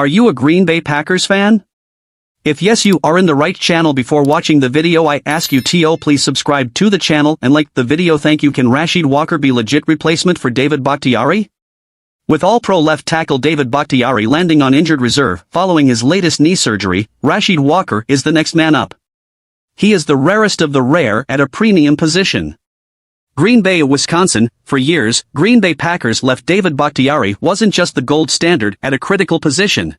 Are you a Green Bay Packers fan? If yes, you are in the right channel. Before watching the video, I ask you to please subscribe to the channel and like the video. Thank you. Can Rashid Walker be legit replacement for David Bakhtiari? With All-Pro left tackle David Bakhtiari landing on injured reserve following his latest knee surgery, Rashid Walker is the next man up. He is the rarest of the rare at a premium position. Green Bay, Wisconsin. For years, Green Bay Packers left David Bakhtiari wasn't just the gold standard at a critical position.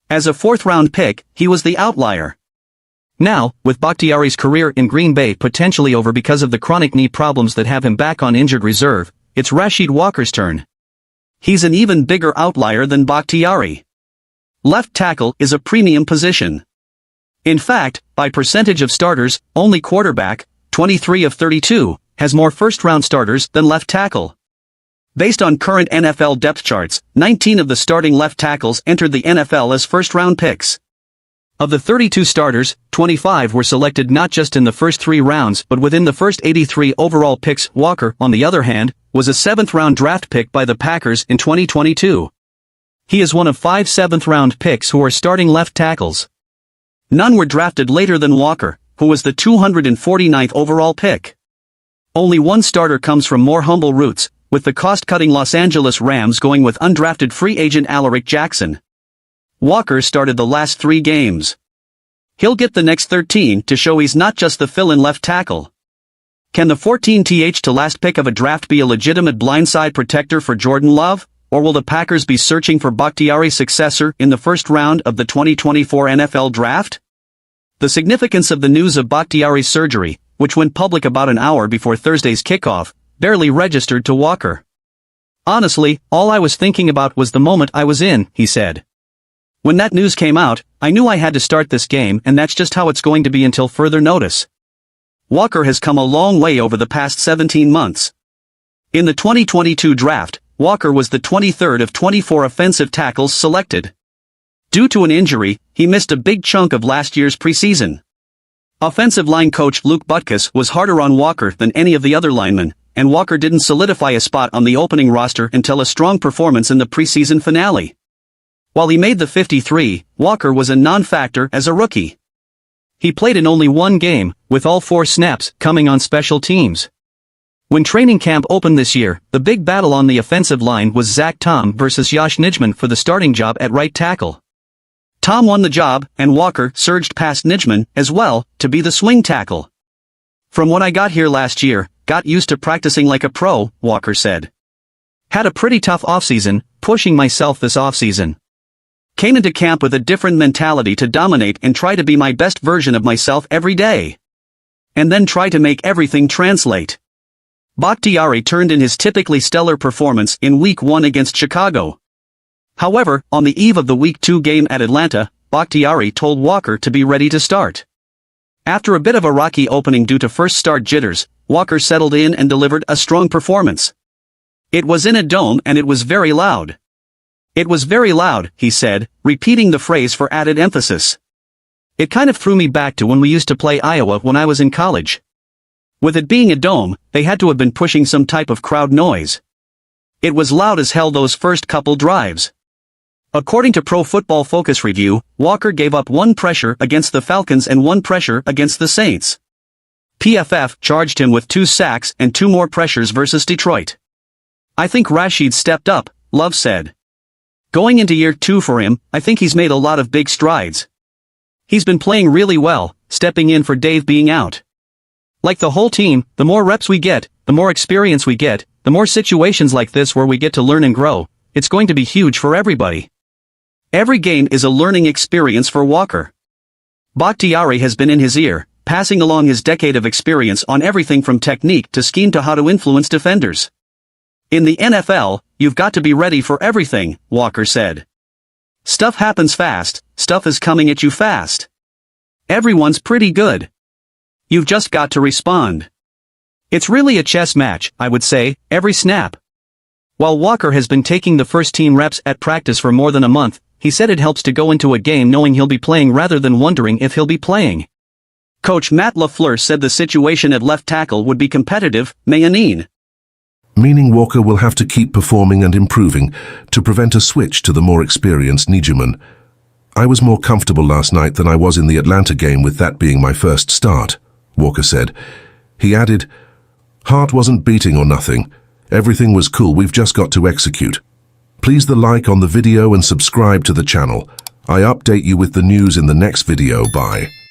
As a fourth-round pick, he was the outlier. Now, with Bakhtiari's career in Green Bay potentially over because of the chronic knee problems that have him back on injured reserve, it's Rashid Walker's turn. He's an even bigger outlier than Bakhtiari. Left tackle is a premium position. In fact, by percentage of starters, only quarterback, 23 of 32, has more first-round starters than left tackle. Based on current NFL depth charts, 19 of the starting left tackles entered the NFL as first-round picks. Of the 32 starters, 25 were selected not just in the first 3 rounds but within the first 83 overall picks. Walker, on the other hand, was a 7th-round draft pick by the Packers in 2022. He is one of 5 7th-round picks who are starting left tackles. None were drafted later than Walker, who was the 249th overall pick. Only one starter comes from more humble roots, with the cost-cutting Los Angeles Rams going with undrafted free agent Alaric Jackson. Walker started the last 3 games. He'll get the next 13 to show he's not just the fill-in left tackle. Can the 14th to last pick of a draft be a legitimate blindside protector for Jordan Love, or will the Packers be searching for Bakhtiari's successor in the first round of the 2024 NFL Draft? The significance of the news of Bakhtiari's surgery, which went public about an hour before Thursday's kickoff, barely registered to Walker. "Honestly, all I was thinking about was the moment I was in," he said. "When that news came out, I knew I had to start this game, and that's just how it's going to be until further notice." Walker has come a long way over the past 17 months. In the 2022 draft, Walker was the 23rd of 24 offensive tackles selected. Due to an injury, he missed a big chunk of last year's preseason. Offensive line coach Luke Butkus was harder on Walker than any of the other linemen, and Walker didn't solidify a spot on the opening roster until a strong performance in the preseason finale. While he made the 53, Walker was a non-factor as a rookie. He played in only 1 game, with all 4 snaps coming on special teams. When training camp opened this year, the big battle on the offensive line was Zach Tom versus Josh Nijman for the starting job at right tackle. Tom won the job, and Walker surged past Nijman, as well, to be the swing tackle. "From when I got here last year, got used to practicing like a pro," Walker said. "Had a pretty tough offseason, pushing myself this offseason. Came into camp with a different mentality to dominate and try to be my best version of myself every day. And then try to make everything translate." Bakhtiari turned in his typically stellar performance in Week 1 against Chicago. However, on the eve of the Week 2 game at Atlanta, Bakhtiari told Walker to be ready to start. After a bit of a rocky opening due to first start jitters, Walker settled in and delivered a strong performance. "It was in a dome and it was very loud. It was very loud," he said, repeating the phrase for added emphasis. "It kind of threw me back to when we used to play Iowa when I was in college. With it being a dome, they had to have been pushing some type of crowd noise. It was loud as hell those first couple drives." According to Pro Football Focus Review, Walker gave up 1 pressure against the Falcons and 1 pressure against the Saints. PFF charged him with 2 sacks and 2 more pressures versus Detroit. "I think Rashid stepped up," Love said. "Going into year 2 for him, I think he's made a lot of big strides. He's been playing really well, stepping in for Dave being out. Like the whole team, the more reps we get, the more experience we get, the more situations like this where we get to learn and grow, it's going to be huge for everybody." Every game is a learning experience for Walker. Bakhtiari has been in his ear, passing along his decade of experience on everything from technique to scheme to how to influence defenders. "In the NFL, you've got to be ready for everything," Walker said. "Stuff happens fast, stuff is coming at you fast. Everyone's pretty good. You've just got to respond. It's really a chess match, I would say, every snap." While Walker has been taking the first-team reps at practice for more than a month, he said it helps to go into a game knowing he'll be playing rather than wondering if he'll be playing. Coach Matt LaFleur said the situation at left tackle would be competitive, Mayanin. meaning Walker will have to keep performing and improving to prevent a switch to the more experienced Nijuman. I was more comfortable last night than I was in the Atlanta game, with that being my first start, Walker said. He added, "Heart wasn't beating or nothing. Everything was cool, we've just got to execute. Please the like on the video and subscribe to the channel. I update you with the news in the next video. Bye."